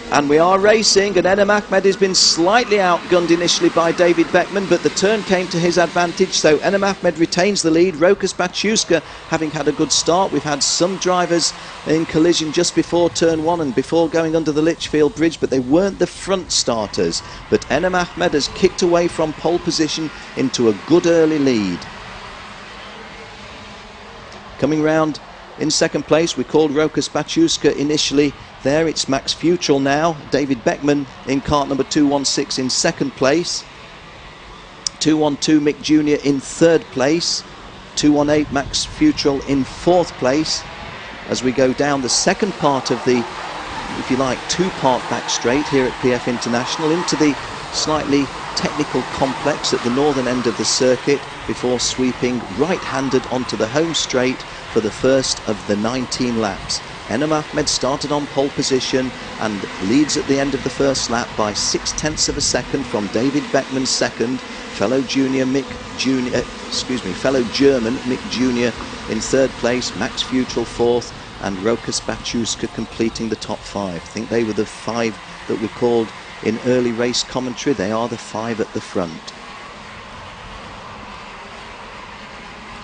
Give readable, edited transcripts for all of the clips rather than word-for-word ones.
And we are racing, and Enem Ahmed has been slightly outgunned initially by David Beckman, but the turn came to his advantage, so Enem Ahmed retains the lead. Rokas Baciuska having had a good start. We've had some drivers in collision just before turn one and before going under the Litchfield Bridge, but they weren't the front starters. But Enem Ahmed has kicked away from pole position into a good early lead. Coming round in second place, we called Rokas Baciuska initially. There it's Max Futrell now. David Beckman in kart number 216 in second place. 212 Mick Jr. in third place. 218 Max Futrell in fourth place. As we go down the second part of the, if you like, two-part back straight here at PF International into the slightly technical complex at the northern end of the circuit before sweeping right-handed onto the home straight for the first of the 19 laps. Enem Ahmed started on pole position and leads at the end of the first lap by 0.6 of a second from David Beckman second, fellow German Mick Jr. in third place, Max Futrell fourth, and Rokas Baciuska completing the top five. I think they were the five that we called in early race commentary. They are the five at the front.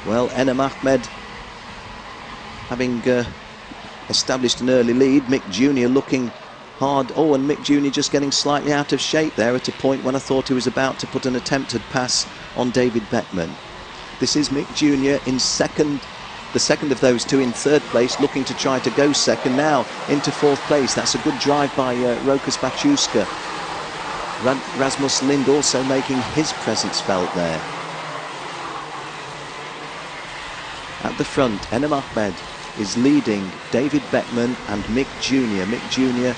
Well, Enem Ahmed having established an early lead. Mick Jr. looking hard. Oh, and Mick Jr. just getting slightly out of shape there at a point when I thought he was about to put an attempted pass on David Beckman. This is Mick Jr. in second, the second of those two in third place, looking to try to go second now into fourth place. That's a good drive by Rokas Baciuska. Rasmus Lind also making his presence felt there. At the front, Enem Ahmed is leading David Beckman and Mick Jr. Mick Jr.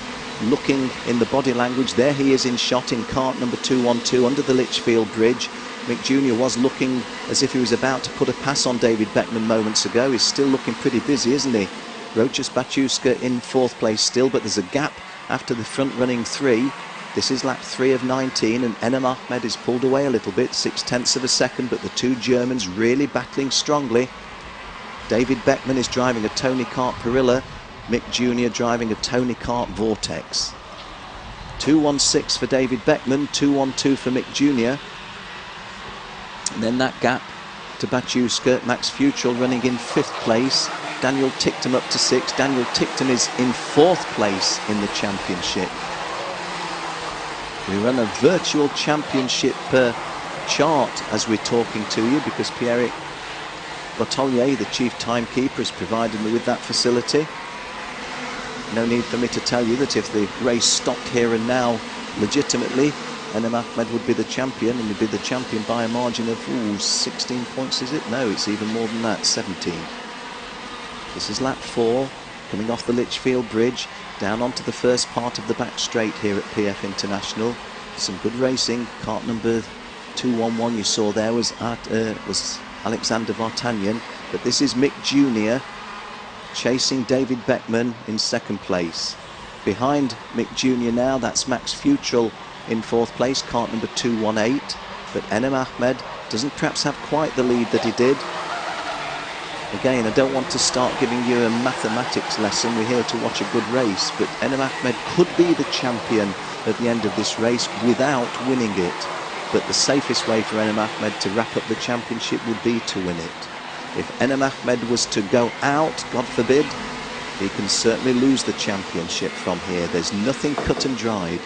looking in the body language. There he is in shot in kart number 212 under the Litchfield Bridge. Mick Jr. was looking as if he was about to put a pass on David Beckman moments ago. He's still looking pretty busy, isn't he? Rokas Baciuska in fourth place still, but there's a gap after the front running three. This is lap 3 of 19, and Enem Ahmed is pulled away a little bit, 0.6 of a second, but the two Germans really battling strongly. David Beckman is driving a Tony Kart Perilla, Mick Jr. driving a Tony Kart Vortex. 2.16 for David Beckman, 2.12 for Mick Jr. And then that gap to Baciuska, Max Futrell running in fifth place. Daniel Ticktum up to sixth. Daniel Ticktum is in fourth place in the championship. We run a virtual championship chart as we're talking to you because Pierre Botolier, the chief timekeeper, has provided me with that facility. No need for me to tell you that if the race stopped here and now legitimately, Enem Ahmed would be the champion, and he'd be the champion by a margin of 16 points, is it? No, it's even more than that, 17. This is lap 4, coming off the Litchfield Bridge, down onto the first part of the back straight here at PF International. Some good racing. Kart number 211 you saw there was Alexander Vartanyan, but this is Mick Jr. chasing David Beckman in second place. Behind Mick Jr. now, that's Max Futrell in fourth place, kart number 218, but Enem Ahmed doesn't perhaps have quite the lead that he did. Again, I don't want to start giving you a mathematics lesson. We're here to watch a good race, but Enem Ahmed could be the champion at the end of this race without winning it. But the safest way for Enem Ahmed to wrap up the championship would be to win it. If Enem Ahmed was to go out, God forbid, he can certainly lose the championship from here. There's nothing cut and dried.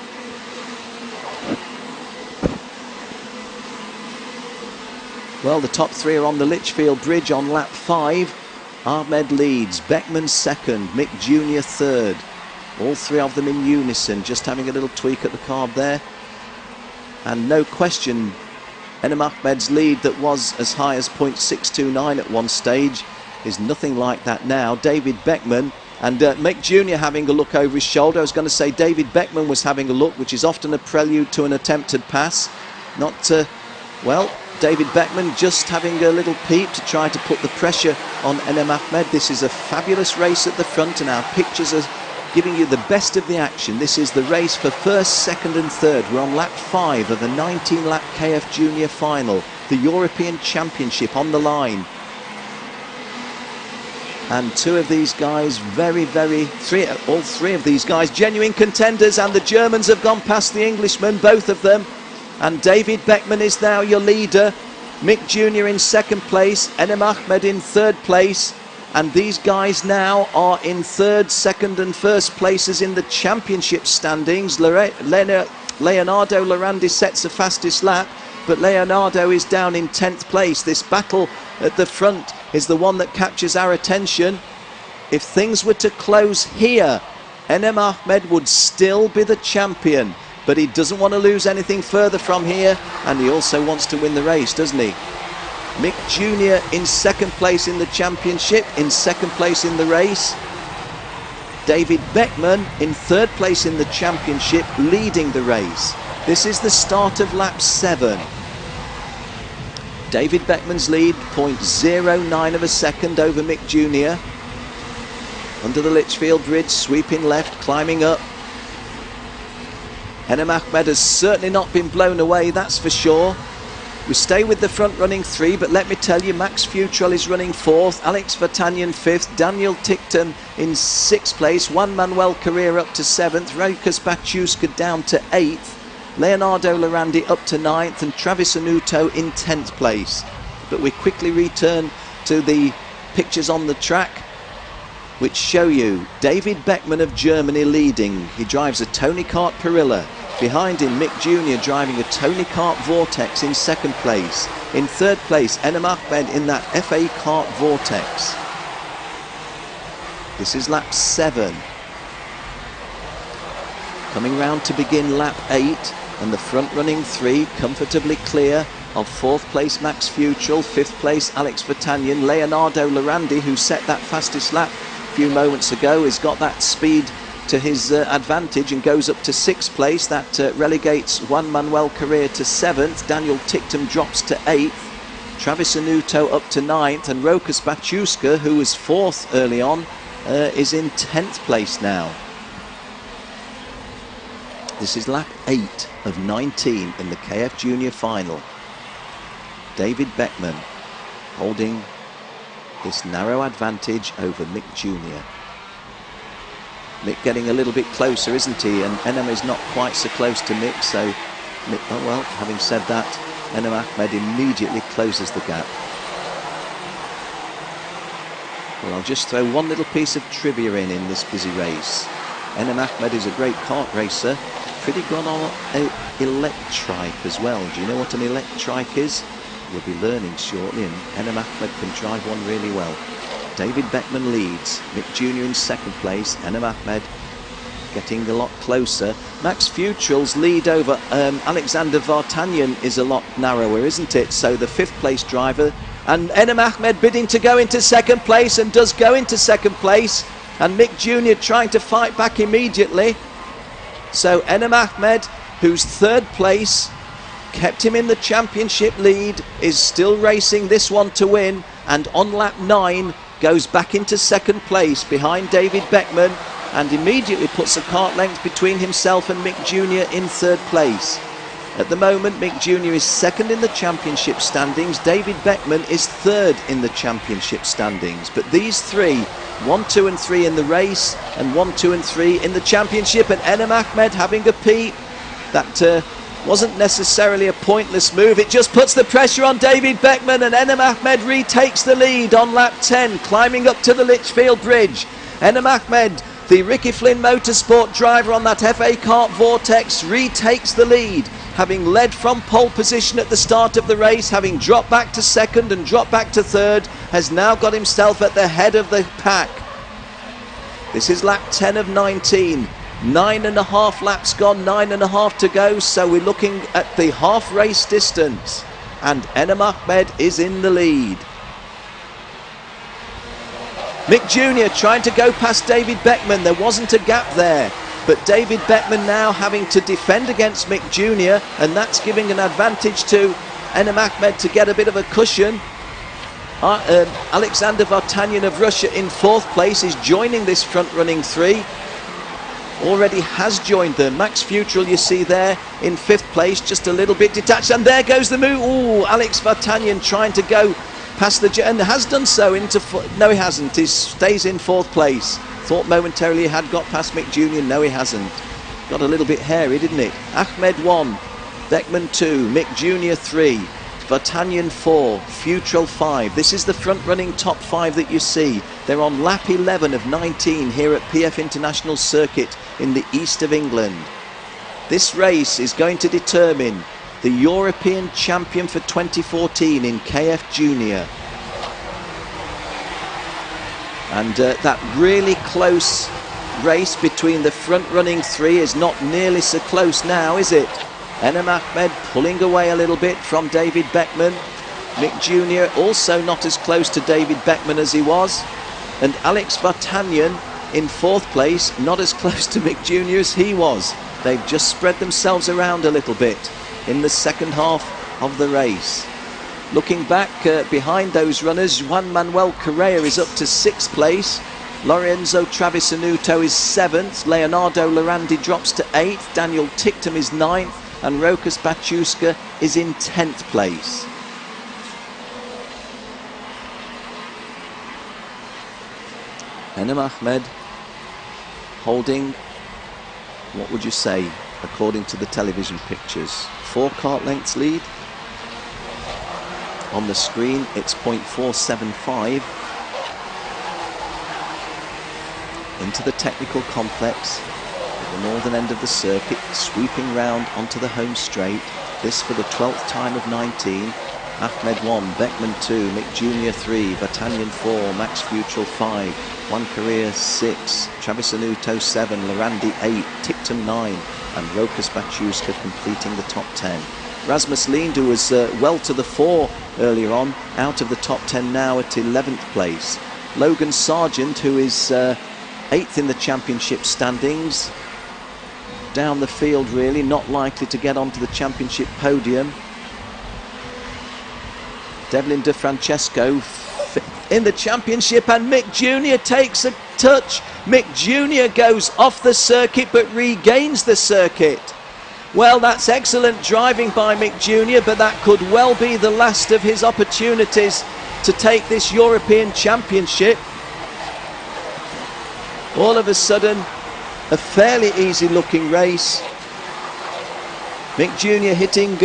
Well, the top three are on the Litchfield Bridge on lap 5. Ahmed leads, Beckman second, Mick Jr. third. All three of them in unison, just having a little tweak at the carb there. And no question, Enem Ahmed's lead that was as high as 0.629 at one stage is nothing like that now. David Beckman and Mick Jr. having a look over his shoulder. I was going to say David Beckman was having a look, which is often a prelude to an attempted pass. Well, David Beckman just having a little peep to try to put the pressure on Enem Ahmed. This is a fabulous race at the front, and our pictures are giving you the best of the action. This is the race for first, second and third. We're on lap 5 of a 19-lap KF Junior final. The European Championship on the line. And two of these guys all three of these guys genuine contenders, and the Germans have gone past the Englishmen, both of them. And David Beckman is now your leader. Mick Jr. in second place, Enem Ahmed in third place, and these guys now are in third, second and first places in the championship standings. Leonardo Lorandi sets the fastest lap, but Leonardo is down in 10th place. This battle at the front is the one that captures our attention. If things were to close here, Enem Ahmed would still be the champion, but he doesn't want to lose anything further from here, and he also wants to win the race, doesn't he? Mick Jr. in second place in the championship, in second place in the race. David Beckman in third place in the championship, leading the race. This is the start of lap 7. David Beckman's lead, 0.09 of a second over Mick Jr. Under the Litchfield Bridge, sweeping left, climbing up. Enem Ahmed has certainly not been blown away, that's for sure. We stay with the front running 3, but let me tell you, Max Futrell is running 4th, Alex Vartanyan 5th, Daniel Ticktum in 6th place, Juan Manuel Carrera up to 7th, Rokas Baciuska down to 8th, Leonardo Lorandi up to 9th, and Travis Anuto in 10th place. But we quickly return to the pictures on the track, which show you David Beckman of Germany leading. He drives a TKART Perilla. Behind him, Mick Jr. driving a TKART Vortex in second place. In third place, Enem Ahmed in that FA Kart Vortex. This is lap 7. Coming round to begin lap 8, and the front running 3 comfortably clear of 4th place Max Futrell, 5th place Alex Vartanyan. Leonardo Lorandi, who set that fastest lap a few moments ago, has got that speed to his advantage and goes up to 6th place. That relegates Juan Manuel Carrera to 7th. Daniel Ticktum drops to 8th. Travis Anuto up to 9th, and Rokas Baciuska, who was 4th early on, is in 10th place now. This is lap 8 of 19 in the KF Junior final. David Beckman holding this narrow advantage over Mick Jr. Mick getting a little bit closer, isn't he? And Enem is not quite so close to Mick, so Mick, oh well, having said that, Enem Ahmed immediately closes the gap. Well, I'll just throw one little piece of trivia in this busy race. Enem Ahmed is a great kart racer, pretty good on an electrike as well. Do you know what an electrike is? You'll be learning shortly, and Enem Ahmed can drive one really well. David Beckman leads, Mick Jr. in second place, Enem Ahmed getting a lot closer. Max Futrell's lead over Alexander Vartanyan is a lot narrower, isn't it? So the 5th place driver, and Enem Ahmed bidding to go into second place, and does go into second place, and Mick Jr. trying to fight back immediately. So Enem Ahmed, who's 3rd place, kept him in the championship lead, is still racing this one to win, and on lap 9 goes back into second place behind David Beckman, and immediately puts a kart length between himself and Mick Jr. in 3rd place. At the moment, Mick Jr. is 2nd in the championship standings, David Beckman is 3rd in the championship standings, but these three, 1, 2 and 3 in the race, and 1, 2 and 3 in the championship, and Enem Ahmed having a peep. That wasn't necessarily a pointless move, it just puts the pressure on David Beckman, and Enem Ahmed retakes the lead on lap 10, climbing up to the Litchfield Bridge. Enem Ahmed, the Ricky Flynn Motorsport driver on that FA Kart Vortex, retakes the lead, having led from pole position at the start of the race, having dropped back to 2nd and dropped back to 3rd, has now got himself at the head of the pack. This is lap 10 of 19. 9.5 laps gone, 9.5 to go, so we're looking at the half race distance, and Enem Ahmed is in the lead. Mick Jr. trying to go past David Beckman, there wasn't a gap there, but David Beckman now having to defend against Mick Jr., and that's giving an advantage to Enem Ahmed to get a bit of a cushion. Alexander Vartanyan of Russia in 4th place is joining this front running 3. Already has joined them. Max Futrell, you see there, in 5th place, just a little bit detached, and there goes the move. Ooh, Alex Vartanyan trying to go past the and has done so into no, he hasn't. He stays in 4th place. Thought momentarily he had got past Mick Jr. No, he hasn't. Got a little bit hairy, didn't it? Ahmed 1, Beckman 2, Mick Jr. 3, Vartanyan 4, Futrell 5. This is the front-running top 5 that you see. They're on lap 11 of 19 here at PF International Circuit in the east of England. This race is going to determine the European champion for 2014 in KF Junior. And that really close race between the front-running 3 is not nearly so close now, is it? Enem Ahmed pulling away a little bit from David Beckman. Mick Jr. also not as close to David Beckman as he was. And Alex Vartanyan in 4th place, not as close to Mick Jr. as he was. They've just spread themselves around a little bit in the second half of the race. Looking back behind those runners, Juan Manuel Correa is up to 6th place. Lorenzo Travisanuto is 7th. Leonardo Lorandi drops to 8th. Daniel Ticktum is 9th. And Rokas Baciuska is in 10th place. Enem Ahmed holding, what would you say, according to the television pictures, 4 kart lengths lead. On the screen it's 0.475. Into the technical complex at the northern end of the circuit, sweeping round onto the home straight. This for the 12th time of 19. Ahmed 1, Beckman 2, Mick Jr. 3, Vartanyan 4, Max Futrell 5, Juan Correa 6, Travisanuto 7, Lorandi 8, Ticktum 9, and Rokas Baciuska completing the top 10. Rasmus Lind, who was well to the fore earlier on, out of the top 10 now at 11th place. Logan Sargent, who is 8th in the championship standings, down the field really, not likely to get onto the championship podium. Devlin De Francesco in the championship, and Mick Jr. takes a touch. Mick Jr. goes off the circuit but regains the circuit. Well, that's excellent driving by Mick Jr., but that could well be the last of his opportunities to take this European Championship. All of a sudden, a fairly easy looking race. Mick Jr. hitting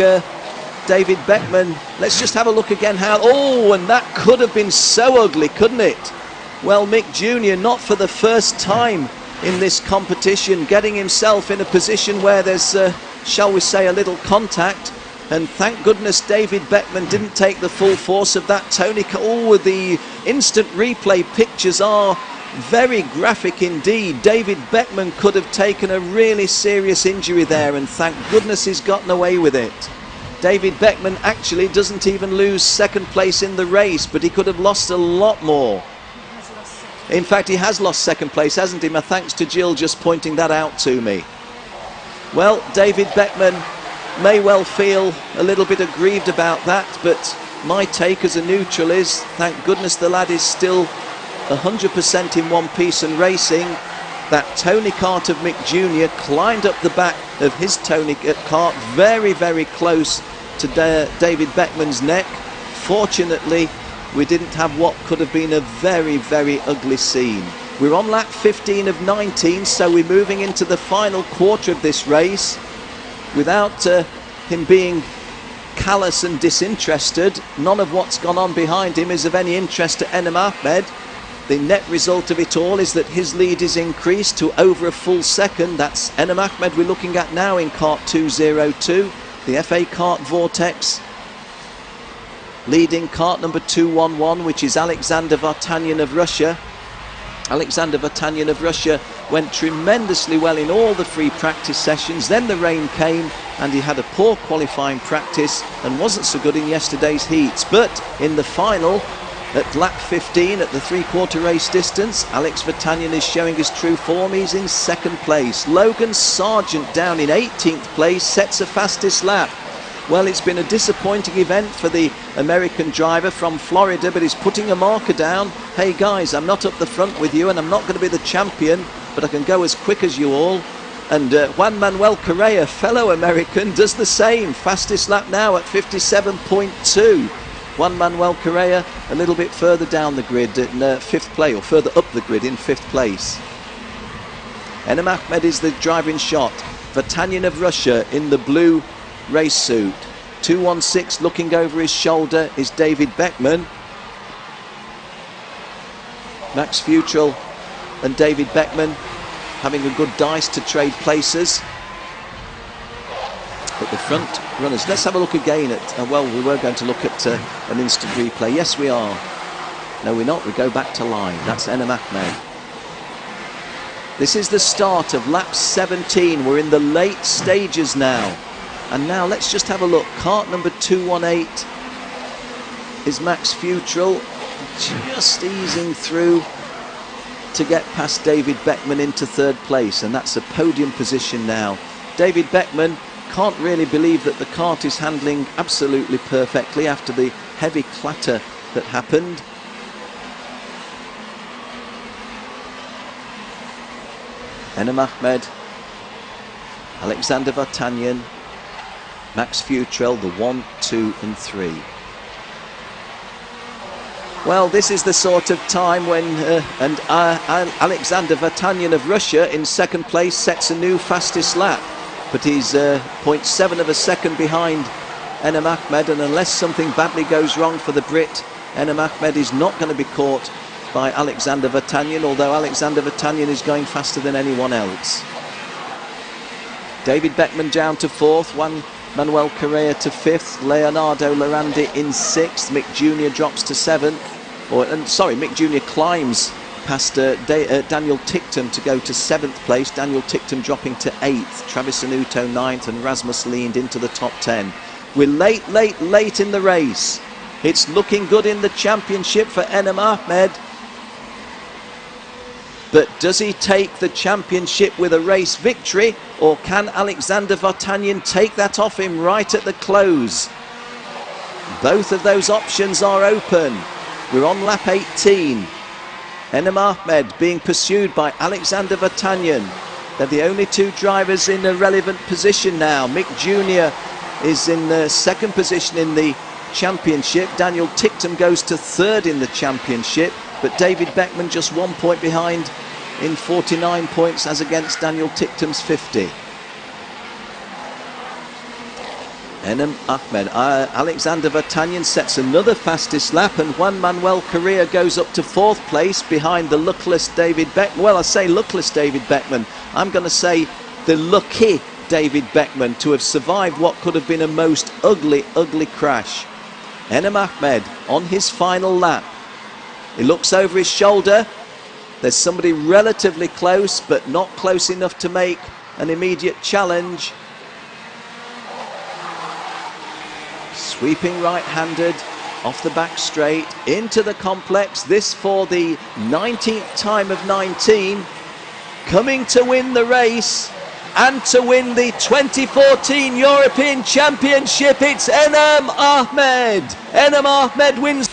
David Beckman. Let's just have a look again how, oh, and that could have been so ugly, couldn't it? Well, Mick Jr. not for the first time in this competition getting himself in a position where there's, shall we say, a little contact. And thank goodness David Beckman didn't take the full force of that. Tony, oh, the instant replay pictures are very graphic indeed. David Beckman could have taken a really serious injury there, and thank goodness he's gotten away with it. David Beckman actually doesn't even lose 2nd place in the race, but he could have lost a lot more. In fact, he has lost 2nd place, hasn't he? My thanks to Jill just pointing that out to me. Well, David Beckman may well feel a little bit aggrieved about that, but my take as a neutral is, thank goodness the lad is still 100% in one piece and racing. That Tony Kart of Mick Jr. climbed up the back of his Tony Kart, very, very close to David Beckman's neck. Fortunately, we didn't have what could have been a very, very ugly scene. We're on lap 15 of 19, so we're moving into the final quarter of this race. Without him being callous and disinterested, none of what's gone on behind him is of any interest to Enem Ahmed. The net result of it all is that his lead is increased to over a full second. That's Enem Ahmed we're looking at now in kart 202, the FA Kart Vortex. Leading kart number 211, which is Alexander Vartanyan of Russia. Alexander Vartanyan of Russia went tremendously well in all the free practice sessions. Then the rain came and he had a poor qualifying practice and wasn't so good in yesterday's heats. But in the final, at lap 15 at the 3/4 race distance, Alex Vartanyan is showing his true form. He's in 2nd place. Logan Sargent down in 18th place, sets a fastest lap. Well, it's been a disappointing event for the American driver from Florida, but he's putting a marker down. Hey guys, I'm not up the front with you and I'm not going to be the champion, but I can go as quick as you all. And Juan Manuel Correa, fellow American, does the same. Fastest lap now at 57.2. Juan Manuel Correa a little bit further down the grid in 5th place, or further up the grid in 5th place. Enem Ahmed is the driving shot. Vartanyan of Russia in the blue race suit. 216 looking over his shoulder is David Beckman. Max Futrell and David Beckman having a good dice to trade places. But the front runners, let's have a look again at, well, we were going to look at an instant replay. Yes, we are. No, we're not. We go back to live. That's Enem Ahmed. This is the start of lap 17. We're in the late stages now. And now let's just have a look. Kart number 218 is Max Futrell, just easing through to get past David Beckman into 3rd place. And that's a podium position now. David Beckman can't really believe that the kart is handling absolutely perfectly after the heavy clatter that happened. Enem Ahmed, Alexander Vartanyan, Max Futrell, the 1, 2 and 3. Well, this is the sort of time when Alexander Vartanyan of Russia in 2nd place sets a new fastest lap. But he's 0.7 of a second behind Enem Ahmed, and unless something badly goes wrong for the Brit, Enem Ahmed is not going to be caught by Alexander Vartanyan, although Alexander Vartanyan is going faster than anyone else. David Beckman down to 4th, Juan Manuel Correa to 5th, Leonardo Lorandi in 6th, Mick Jr. drops to 7th, Mick Jr. climbs past Daniel Ticktum to go to 7th place, Daniel Ticktum dropping to 8th, Travis Anuto 9th and Rasmus Lind into the top 10. We're late in the race. It's looking good in the championship for Enem Ahmed. But does he take the championship with a race victory, or can Alexander Vartanyan take that off him right at the close? Both of those options are open. We're on lap 18. Enem Ahmed being pursued by Alexander Vartanyan. They're the only 2 drivers in a relevant position now. Mick Jr. is in the 2nd position in the championship. Daniel Ticktum goes to 3rd in the championship, but David Beckman just 1 point behind in 49 points as against Daniel Ticktum's 50. Enem Ahmed, Alexander Vartanyan sets another fastest lap, and Juan Manuel Correa goes up to 4th place behind the luckless David Beckman. Well, I say luckless David Beckman. I'm going to say the lucky David Beckman to have survived what could have been a most ugly crash. Enem Ahmed on his final lap. He looks over his shoulder. There's somebody relatively close, but not close enough to make an immediate challenge. Sweeping right-handed off the back straight into the complex. This for the 19th time of 19. Coming to win the race and to win the 2014 European Championship. It's Enem Ahmed. Enem Ahmed wins.